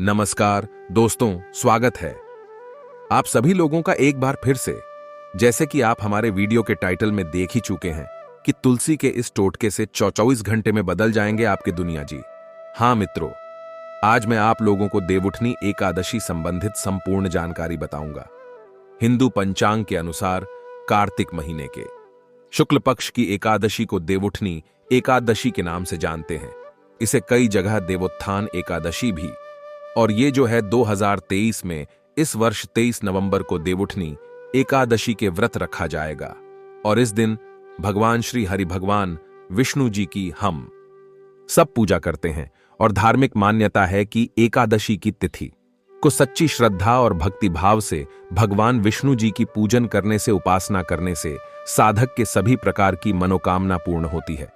नमस्कार दोस्तों, स्वागत है आप सभी लोगों का एक बार फिर से। जैसे कि आप हमारे वीडियो के टाइटल में देख ही चुके हैं कि तुलसी के इस टोटके से 24 घंटे में बदल जाएंगे आपकी दुनिया जी। हाँ मित्रों, आज मैं आप लोगों को देवउठनी एकादशी संबंधित संपूर्ण जानकारी बताऊंगा। हिंदू पंचांग के अनुसार कार्तिक महीने के शुक्ल पक्ष की एकादशी को देवउठनी एकादशी के नाम से जानते हैं। इसे कई जगह देवोत्थान एकादशी भी, और ये जो है 2023 में इस वर्ष 23 नवंबर को देवउठनी एकादशी के व्रत रखा जाएगा। और इस दिन भगवान श्री हरि भगवान विष्णु जी की हम सब पूजा करते हैं। और धार्मिक मान्यता है कि एकादशी की तिथि को सच्ची श्रद्धा और भक्ति भाव से भगवान विष्णु जी की पूजन करने से, उपासना करने से साधक के सभी प्रकार की मनोकामना पूर्ण होती है।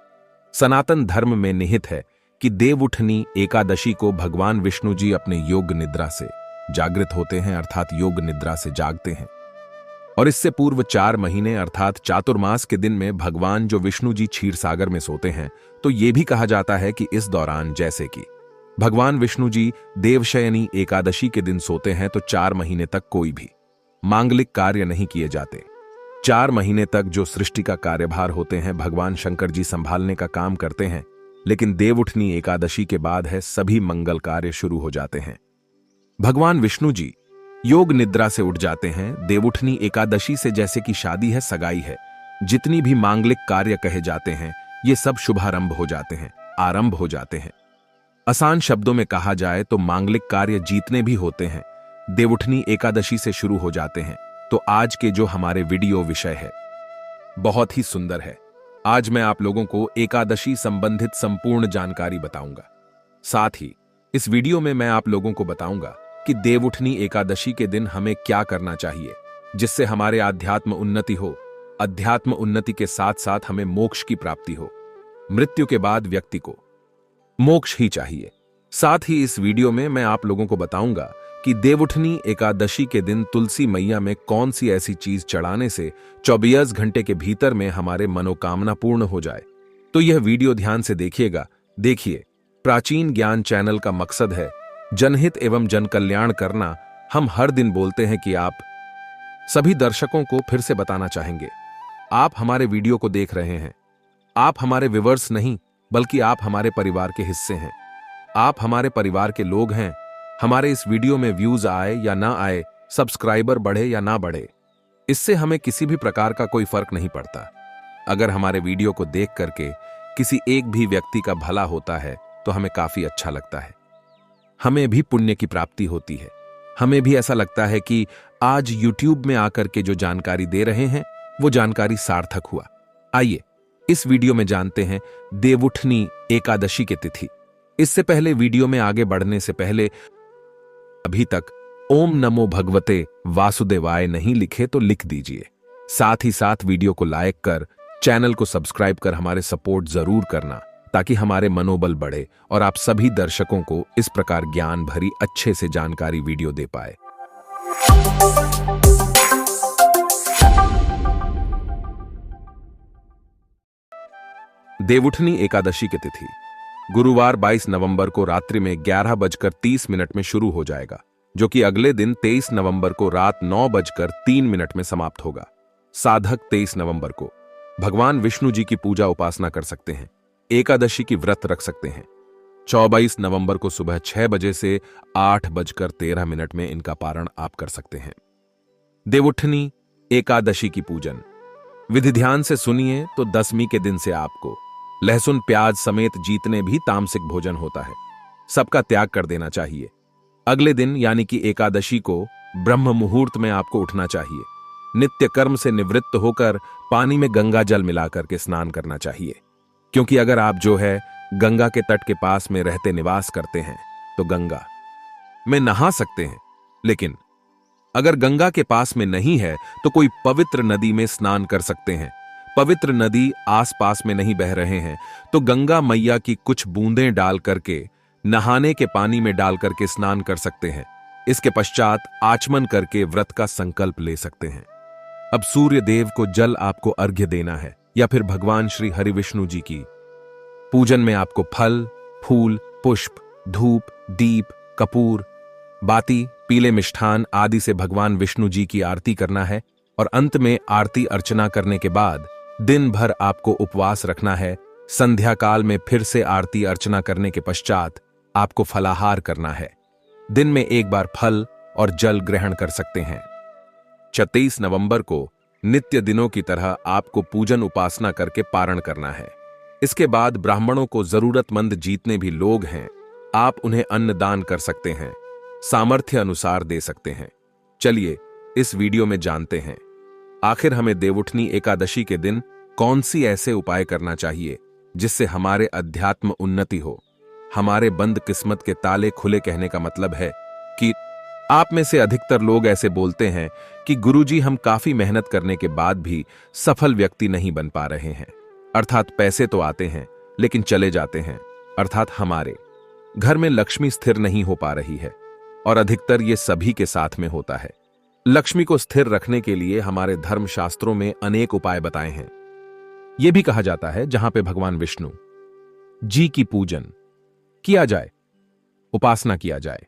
सनातन धर्म में निहित है कि देवउठनी एकादशी को भगवान विष्णु जी अपने योग निद्रा से जागृत होते हैं, अर्थात योग निद्रा से जागते हैं। और इससे पूर्व 4 महीने अर्थात चातुर्मास के दिन में भगवान जो विष्णु जी क्षीर सागर में सोते हैं। तो यह भी कहा जाता है कि इस दौरान जैसे कि भगवान विष्णु जी देवशयनी एकादशी के दिन सोते हैं, तो 4 महीने तक कोई भी मांगलिक कार्य नहीं किए जाते। 4 महीने तक जो सृष्टि का कार्यभार होते हैं भगवान शंकर जी संभालने का काम करते हैं। लेकिन देवउठनी एकादशी के बाद है सभी मंगल कार्य शुरू हो जाते हैं। भगवान विष्णु जी योग निद्रा से उठ जाते हैं। देवउठनी एकादशी से जैसे कि शादी है, सगाई है, जितनी भी मांगलिक कार्य कहे जाते हैं ये सब शुभारंभ हो जाते हैं, आरंभ हो जाते हैं। आसान शब्दों में कहा जाए तो मांगलिक कार्य जितने भी होते हैं देवउठनी एकादशी से शुरू हो जाते हैं। तो आज के जो हमारे वीडियो विषय है बहुत ही सुंदर है। आज मैं आप लोगों को एकादशी संबंधित संपूर्ण जानकारी बताऊंगा। साथ ही इस वीडियो में मैं आप लोगों को बताऊंगा कि देवउठनी एकादशी के दिन हमें क्या करना चाहिए जिससे हमारे आध्यात्म उन्नति हो। अध्यात्म उन्नति के साथ साथ हमें मोक्ष की प्राप्ति हो। मृत्यु के बाद व्यक्ति को मोक्ष ही चाहिए। साथ ही इस वीडियो में मैं आप लोगों को बताऊंगा कि देवउठनी एकादशी के दिन तुलसी मैया में कौन सी ऐसी चीज चढ़ाने से 24 घंटे के भीतर में हमारे मनोकामना पूर्ण हो जाए। तो यह वीडियो ध्यान से देखिएगा। देखिए, प्राचीन ज्ञान चैनल का मकसद है जनहित एवं जन कल्याण करना। हम हर दिन बोलते हैं कि आप सभी दर्शकों को फिर से बताना चाहेंगे, आप हमारे वीडियो को देख रहे हैं, आप हमारे व्यूअर्स नहीं बल्कि आप हमारे परिवार के हिस्से हैं। आप हमारे परिवार के लोग हैं। हमारे इस वीडियो में व्यूज आए या ना आए, सब्सक्राइबर बढ़े या ना बढ़े, इससे हमें किसी भी प्रकार का कोई फर्क नहीं पड़ता। अगर हमारे वीडियो को देख करके किसी एक भी व्यक्ति का भला होता है तो हमें काफी अच्छा लगता है। हमें भी पुण्य की प्राप्ति होती है। हमें भी ऐसा लगता है कि आज YouTube में आकर के जो जानकारी दे रहे हैं वो जानकारी सार्थक हुआ। आइए इस वीडियो में जानते हैं देवउठनी एकादशी की तिथि। इससे पहले वीडियो में आगे बढ़ने से पहले अभी तक ओम नमो भगवते वासुदेवाय नहीं लिखे तो लिख दीजिए। साथ ही साथ वीडियो को लाइक कर, चैनल को सब्सक्राइब कर हमारे सपोर्ट जरूर करना, ताकि हमारे मनोबल बढ़े और आप सभी दर्शकों को इस प्रकार ज्ञान भरी अच्छे से जानकारी वीडियो दे पाए। देवउठनी एकादशी की तिथि गुरुवार 22 नवंबर को रात्रि में 11:30 में शुरू हो जाएगा, जो कि अगले दिन 23 नवंबर को रात 9:03 में समाप्त होगा। साधक 23 नवंबर को भगवान विष्णु जी की पूजा उपासना कर सकते हैं, एकादशी की व्रत रख सकते हैं। 24 नवंबर को सुबह 6 बजे से 8:13 में इनका पारण आप कर सकते हैं। देवउठनी एकादशी की पूजन विधि ध्यान से सुनिए तो 10वीं के दिन से आपको लहसुन प्याज समेत जितने भी तामसिक भोजन होता है सबका त्याग कर देना चाहिए। अगले दिन यानी कि एकादशी को ब्रह्म मुहूर्त में आपको उठना चाहिए। नित्य कर्म से निवृत्त होकर पानी में गंगा जल मिलाकर के स्नान करना चाहिए, क्योंकि अगर आप जो है गंगा के तट के पास में रहते निवास करते हैं तो गंगा में नहा सकते हैं। लेकिन अगर गंगा के पास में नहीं है तो कोई पवित्र नदी में स्नान कर सकते हैं। पवित्र नदी आसपास में नहीं बह रहे हैं तो गंगा मैया की कुछ बूंदें डाल करके नहाने के पानी में डाल करके स्नान कर सकते हैं। इसके पश्चात आचमन करके व्रत का संकल्प ले सकते हैं। अब सूर्य देव को जल आपको अर्घ्य देना है या फिर भगवान श्री हरि विष्णु जी की पूजन में आपको फल, फूल, पुष्प, धूप, दीप, कपूर, बाती, पीले मिष्ठान आदि से भगवान विष्णु जी की आरती करना है और अंत में आरती अर्चना करने के बाद दिन भर आपको उपवास रखना है। संध्या काल में फिर से आरती अर्चना करने के पश्चात आपको फलाहार करना है। दिन में एक बार फल और जल ग्रहण कर सकते हैं। 26 नवंबर को नित्य दिनों की तरह आपको पूजन उपासना करके पारण करना है। इसके बाद ब्राह्मणों को जरूरतमंद जितने भी लोग हैं, आप उन्हें अन्न दान कर सकते हैं, सामर्थ्य अनुसार दे सकते हैं। चलिए इस वीडियो में जानते हैं आखिर हमें देवउठनी एकादशी के दिन कौन सी ऐसे उपाय करना चाहिए जिससे हमारे अध्यात्म उन्नति हो, हमारे बंद किस्मत के ताले खुले। कहने का मतलब है कि आप में से अधिकतर लोग ऐसे बोलते हैं कि गुरुजी हम काफी मेहनत करने के बाद भी सफल व्यक्ति नहीं बन पा रहे हैं, अर्थात पैसे तो आते हैं लेकिन चले जाते हैं, अर्थात हमारे घर में लक्ष्मी स्थिर नहीं हो पा रही है। और अधिकतर ये सभी के साथ में होता है। लक्ष्मी को स्थिर रखने के लिए हमारे धर्मशास्त्रों में अनेक उपाय बताए हैं। यह भी कहा जाता है जहां पे भगवान विष्णु जी की पूजन किया जाए, उपासना किया जाए,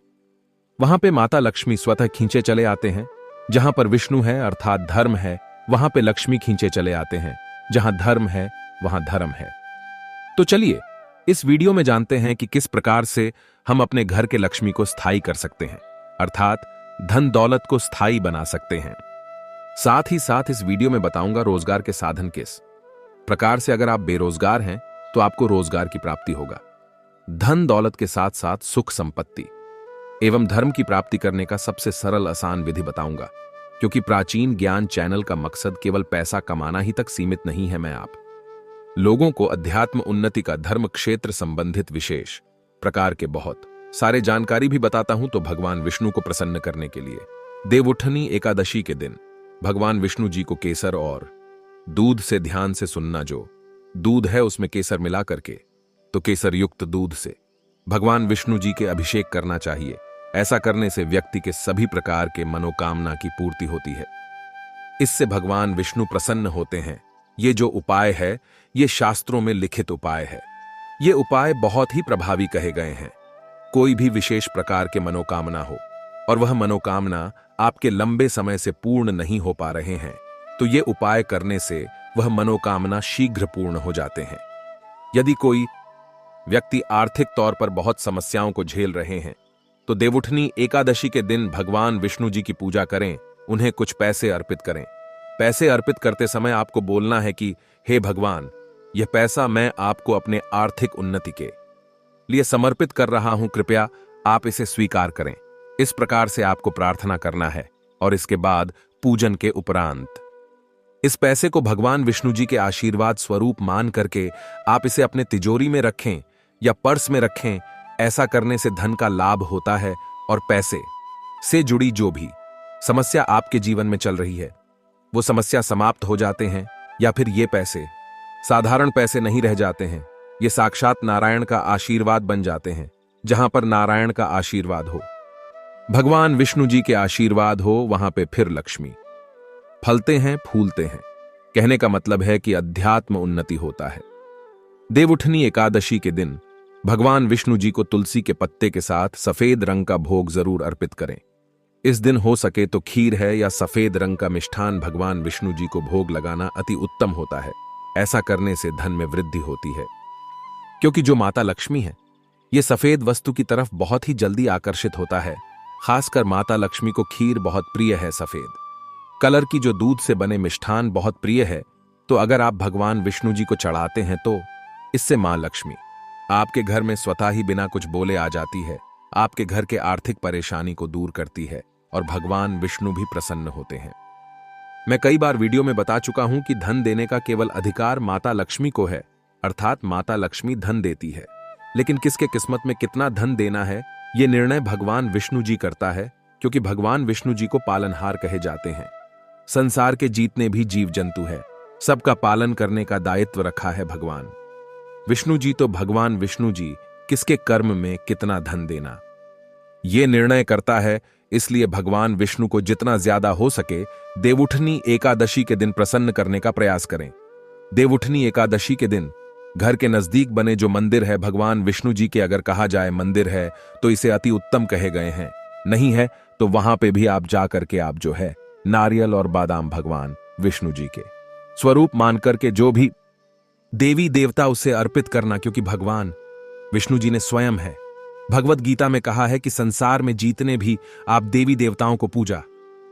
वहां पे माता लक्ष्मी स्वतः खींचे चले आते हैं। जहां पर विष्णु है अर्थात धर्म है, वहां पे लक्ष्मी खींचे चले आते हैं। जहां धर्म है वहां धर्म है। तो चलिए इस वीडियो में जानते हैं कि किस प्रकार से हम अपने घर के लक्ष्मी को स्थायी कर सकते हैं, अर्थात धन दौलत को स्थायी बना सकते हैं। साथ ही साथ इस वीडियो में बताऊंगा रोजगार के साधन किस प्रकार से, अगर आप बेरोजगार हैं तो आपको रोजगार की प्राप्ति होगा। धन दौलत के साथ साथ सुख संपत्ति एवं धर्म की प्राप्ति करने का सबसे सरल आसान विधि बताऊंगा, क्योंकि प्राचीन ज्ञान चैनल का मकसद केवल पैसा कमाना ही तक सीमित नहीं है। मैं आप लोगों को अध्यात्म उन्नति का धर्म क्षेत्र संबंधित विशेष प्रकार के बहुत सारे जानकारी भी बताता हूं। तो भगवान विष्णु को प्रसन्न करने के लिए देवउठनी एकादशी के दिन भगवान विष्णु जी को केसर और दूध से ध्यान से सुनना। जो दूध है उसमें केसर मिला करके, तो केसर युक्त दूध से भगवान विष्णु जी के अभिषेक करना चाहिए। ऐसा करने से व्यक्ति के सभी प्रकार के मनोकामना की पूर्ति होती है। इससे भगवान विष्णु प्रसन्न होते हैं। ये जो उपाय है ये शास्त्रों में लिखित उपाय है। ये उपाय बहुत ही प्रभावी कहे गए हैं। कोई भी विशेष प्रकार के मनोकामना हो और वह मनोकामना आपके लंबे समय से पूर्ण नहीं हो पा रहे हैं, तो ये उपाय करने से वह मनोकामना शीघ्र पूर्ण हो जाते हैं। यदि कोई व्यक्ति आर्थिक तौर पर बहुत समस्याओं को झेल रहे हैं तो देवउठनी एकादशी के दिन भगवान विष्णु जी की पूजा करें, उन्हें कुछ पैसे अर्पित करें। पैसे अर्पित करते समय आपको बोलना है कि हे भगवान, यह पैसा मैं आपको अपने आर्थिक उन्नति के लिए समर्पित कर रहा हूं, कृपया आप इसे स्वीकार करें। इस प्रकार से आपको प्रार्थना करना है और इसके बाद पूजन के उपरांत इस पैसे को भगवान विष्णु जी के आशीर्वाद स्वरूप मान करके आप इसे अपने तिजोरी में रखें या पर्स में रखें। ऐसा करने से धन का लाभ होता है और पैसे से जुड़ी जो भी समस्या आपके जीवन में चल रही है वो समस्या समाप्त हो जाते हैं। या फिर ये पैसे साधारण पैसे नहीं रह जाते हैं, ये साक्षात नारायण का आशीर्वाद बन जाते हैं। जहां पर नारायण का आशीर्वाद हो, भगवान विष्णु जी के आशीर्वाद हो, वहां पे फिर लक्ष्मी फलते हैं, फूलते हैं। कहने का मतलब है कि अध्यात्म उन्नति होता है। देवउठनी एकादशी के दिन भगवान विष्णु जी को तुलसी के पत्ते के साथ सफेद रंग का भोग जरूर अर्पित करें। इस दिन हो सके तो खीर है या सफेद रंग का मिष्ठान भगवान विष्णु जी को भोग लगाना अति उत्तम होता है। ऐसा करने से धन में वृद्धि होती है, क्योंकि जो माता लक्ष्मी है ये सफेद वस्तु की तरफ बहुत ही जल्दी आकर्षित होता है। खासकर माता लक्ष्मी को खीर बहुत प्रिय है, सफेद कलर की जो दूध से बने मिष्ठान बहुत प्रिय है। तो अगर आप भगवान विष्णु जी को चढ़ाते हैं तो इससे मां लक्ष्मी आपके घर में स्वतः ही बिना कुछ बोले आ जाती है, आपके घर के आर्थिक परेशानी को दूर करती है और भगवान विष्णु भी प्रसन्न होते हैं। मैं कई बार वीडियो में बता चुका हूं कि धन देने का केवल अधिकार माता लक्ष्मी को है, अर्थात माता लक्ष्मी धन देती है। लेकिन किसके किस्मत में कितना धन देना है यह निर्णय भगवान विष्णु जी करता है, क्योंकि भगवान विष्णु जी को पालनहार कहे जाते हैं। संसार के जितने भी जीव जंतु है सबका पालन करने का दायित्व रखा है भगवान विष्णु जी। तो भगवान विष्णु जी किसके कर्म में कितना धन देना यह निर्णय करता है। इसलिए भगवान विष्णु को जितना ज्यादा हो सके देवउठनी एकादशी के दिन प्रसन्न करने का प्रयास करें। देवउठनी एकादशी के दिन घर के नजदीक बने जो मंदिर है भगवान विष्णु जी के, अगर कहा जाए मंदिर है तो इसे अति उत्तम कहे गए हैं। नहीं है तो वहां पे भी आप जा करके आप जो है नारियल और बादाम भगवान विष्णु जी के स्वरूप मान करके जो भी देवी देवता उसे अर्पित करना, क्योंकि भगवान विष्णु जी ने स्वयं है। भगवत गीता में कहा है कि संसार में जितने भी आप देवी देवताओं को पूजा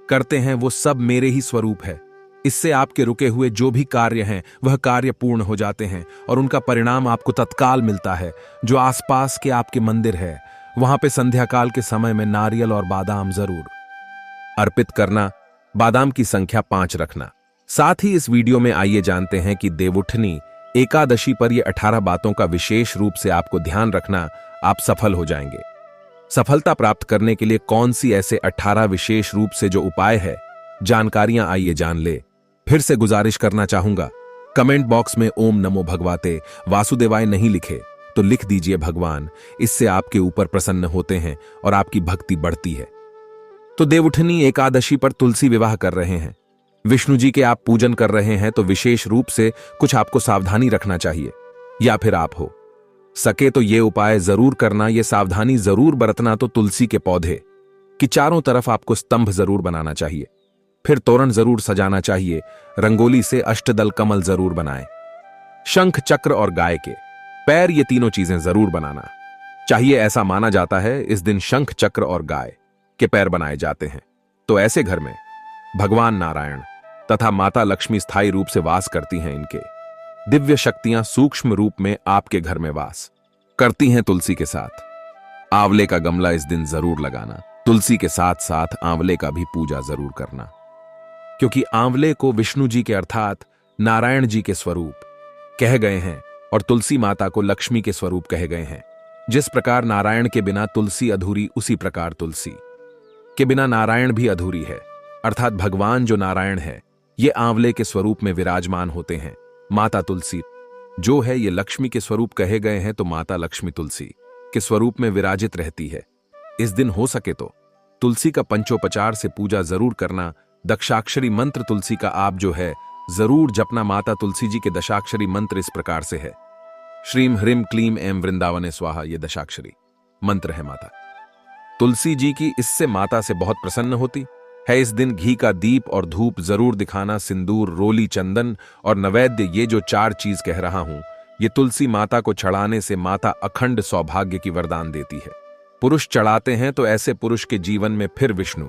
करते हैं वो सब मेरे ही स्वरूप है। इससे आपके रुके हुए जो भी कार्य हैं वह कार्य पूर्ण हो जाते हैं और उनका परिणाम आपको तत्काल मिलता है। जो आसपास के आपके मंदिर है वहां पे संध्या काल के समय में नारियल और बादाम जरूर अर्पित करना। बादाम की संख्या 5 रखना। साथ ही इस वीडियो में आइए जानते हैं कि देवउठनी एकादशी पर ये 18 बातों का विशेष रूप से आपको ध्यान रखना, आप सफल हो जाएंगे। सफलता प्राप्त करने के लिए कौन सी ऐसे 18 विशेष रूप से जो उपाय है, जानकारियां आइए जान ले। फिर से गुजारिश करना चाहूंगा, कमेंट बॉक्स में ओम नमो भगवते वासुदेवाय नहीं लिखे तो लिख दीजिए भगवान। इससे आपके ऊपर प्रसन्न होते हैं और आपकी भक्ति बढ़ती है। तो देवउठनी एकादशी पर तुलसी विवाह कर रहे हैं, विष्णु जी के आप पूजन कर रहे हैं, तो विशेष रूप से कुछ आपको सावधानी रखना चाहिए। या फिर आप हो सके तो ये उपाय जरूर करना, ये सावधानी जरूर बरतना। तो तुलसी के पौधे की चारों तरफ आपको स्तंभ जरूर बनाना चाहिए, फिर तोरण जरूर सजाना चाहिए, रंगोली से अष्टदल कमल जरूर बनाएं, शंख चक्र और गाय के पैर, ये तीनों चीजें जरूर बनाना चाहिए। ऐसा माना जाता है इस दिन शंख चक्र और गाय के पैर बनाए जाते हैं। तो ऐसे घर में भगवान नारायण तथा माता लक्ष्मी स्थायी रूप से वास करती हैं। इनके दिव्य शक्तियां सूक्ष्म रूप में आपके घर में वास करती हैं। तुलसी के साथ आंवले का गमला इस दिन जरूर लगाना। तुलसी के साथ साथ आंवले का भी पूजा जरूर करना, क्योंकि आंवले को विष्णु जी के अर्थात नारायण जी के स्वरूप कह गए हैं और तुलसी माता को लक्ष्मी के स्वरूप कहे गए हैं। जिस प्रकार नारायण के बिना तुलसी अधूरी, उसी प्रकार तुलसी के बिना नारायण भी अधूरी है। अर्थात भगवान जो नारायण है ये आंवले के स्वरूप में विराजमान होते हैं। माता तुलसी जो है ये लक्ष्मी के स्वरूप कहे गए हैं, तो माता लक्ष्मी तुलसी के स्वरूप में विराजित रहती है। इस दिन हो सके तो तुलसी का पंचोपचार से पूजा जरूर करना। दशाक्षरी मंत्र तुलसी का आप जो है जरूर जपना। माता तुलसी जी के दशाक्षरी मंत्र इस प्रकार से है, श्रीम ह्रीम क्लीम एम वृंदावने स्वाहा। ये दशाक्षरी मंत्र है माता तुलसी जी की। इससे माता से बहुत प्रसन्न होती है। इस दिन घी का दीप और धूप जरूर दिखाना। सिंदूर, रोली, चंदन और नैवेद्य, ये जो 4 चीज कह रहा हूं, ये तुलसी माता को चढ़ाने से माता अखंड सौभाग्य की वरदान देती है। पुरुष चढ़ाते हैं तो ऐसे पुरुष के जीवन में फिर विष्णु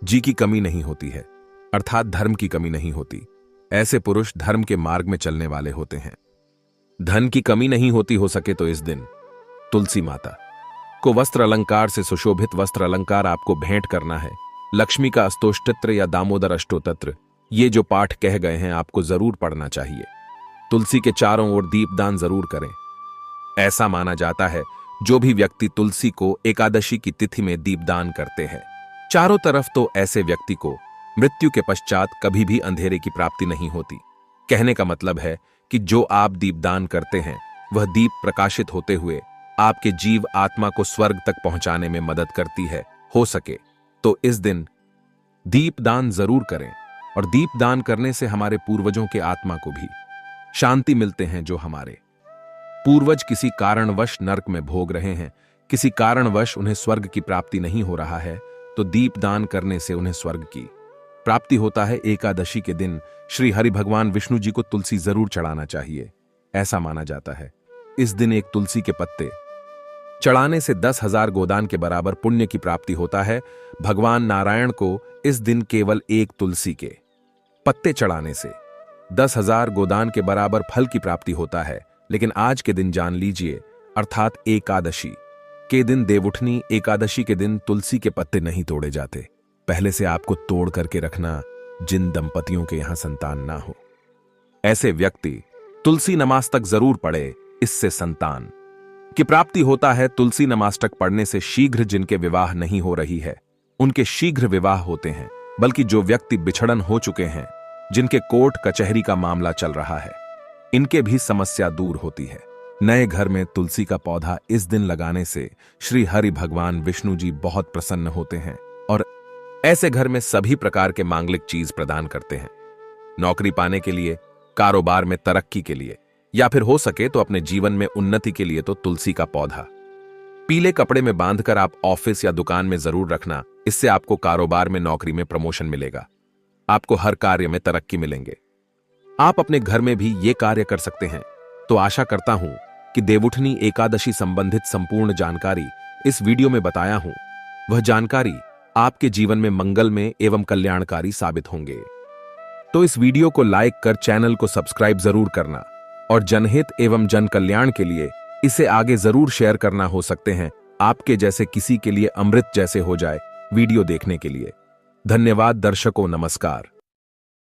जी की कमी नहीं होती है, अर्थात धर्म की कमी नहीं होती। ऐसे पुरुष धर्म के मार्ग में चलने वाले होते हैं। धन की कमी नहीं होती। हो सके तो इस दिन तुलसी माता को वस्त्र अलंकार से सुशोभित वस्त्र अलंकार आपको भेंट करना है। लक्ष्मी का अष्टोष्टत्र या दामोदर अष्टोत्तर, ये जो पाठ कह गए हैं आपको जरूर पढ़ना चाहिए। तुलसी के चारों ओर दीपदान जरूर करें। ऐसा माना जाता है जो भी व्यक्ति तुलसी को एकादशी की तिथि में दीपदान करते हैं चारों तरफ, तो ऐसे व्यक्ति को मृत्यु के पश्चात कभी भी अंधेरे की प्राप्ति नहीं होती। कहने का मतलब है कि जो आप दीपदान करते हैं वह दीप प्रकाशित होते हुए आपके जीव आत्मा को स्वर्ग तक पहुंचाने में मदद करती है। हो सके तो इस दिन दीपदान जरूर करें, और दीपदान करने से हमारे पूर्वजों के आत्मा को भी शांति मिलते हैं। जो हमारे पूर्वज किसी कारणवश नरक में भोग रहे हैं, किसी कारणवश उन्हें स्वर्ग की प्राप्ति नहीं हो रहा है, तो दीपदान करने से उन्हें स्वर्ग की प्राप्ति होता है। एकादशी के दिन श्री हरि भगवान विष्णु जी को तुलसी जरूर चढ़ाना चाहिए। ऐसा माना जाता है इस दिन एक तुलसी के पत्ते चढ़ाने से 10,000 गोदान के बराबर पुण्य की प्राप्ति होता है। भगवान नारायण को इस दिन केवल एक तुलसी के पत्ते चढ़ाने से 10,000 गोदान के बराबर फल की प्राप्ति होता है। लेकिन आज के दिन जान लीजिए, अर्थात एकादशी के दिन, देवउठनी एकादशी के दिन तुलसी के पत्ते नहीं तोड़े जाते। पहले से आपको तोड़ करके रखना, जिन दंपतियों के यहां संतान ना हो ऐसे व्यक्ति तुलसी नमास्तक जरूर पढ़े, इससे संतान की प्राप्ति होता है। तुलसी नमास्तक पढ़ने से शीघ्र जिनके विवाह नहीं हो रही है उनके शीघ्र विवाह होते हैं, बल्कि जो व्यक्ति बिछड़न हो चुके हैं, जिनके कोर्ट कचहरी का मामला चल रहा है, इनके भी समस्या दूर होती है। नए घर में तुलसी का पौधा इस दिन लगाने से श्री हरि भगवान विष्णु जी बहुत प्रसन्न होते हैं और ऐसे घर में सभी प्रकार के मांगलिक चीज प्रदान करते हैं। नौकरी पाने के लिए, कारोबार में तरक्की के लिए, या फिर हो सके तो अपने जीवन में उन्नति के लिए तो तुलसी का पौधा पीले कपड़े में बांधकर आप ऑफिस या दुकान में जरूर रखना। इससे आपको कारोबार में, नौकरी में प्रमोशन मिलेगा। आपको हर कार्य में तरक्की मिलेंगे। आप अपने घर में भी ये कार्य कर सकते हैं। तो आशा करता हूं कि देवउठनी एकादशी संबंधित संपूर्ण जानकारी इस वीडियो में बताया हूं, वह जानकारी आपके जीवन में मंगलमय एवं कल्याणकारी साबित होंगे। तो इस वीडियो को लाइक कर चैनल को सब्सक्राइब जरूर करना और जनहित एवं जन कल्याण के लिए इसे आगे जरूर शेयर करना। हो सकते हैं आपके जैसे किसी के लिए अमृत जैसे हो जाए वीडियो देखने के लिए। धन्यवाद दर्शकों, नमस्कार।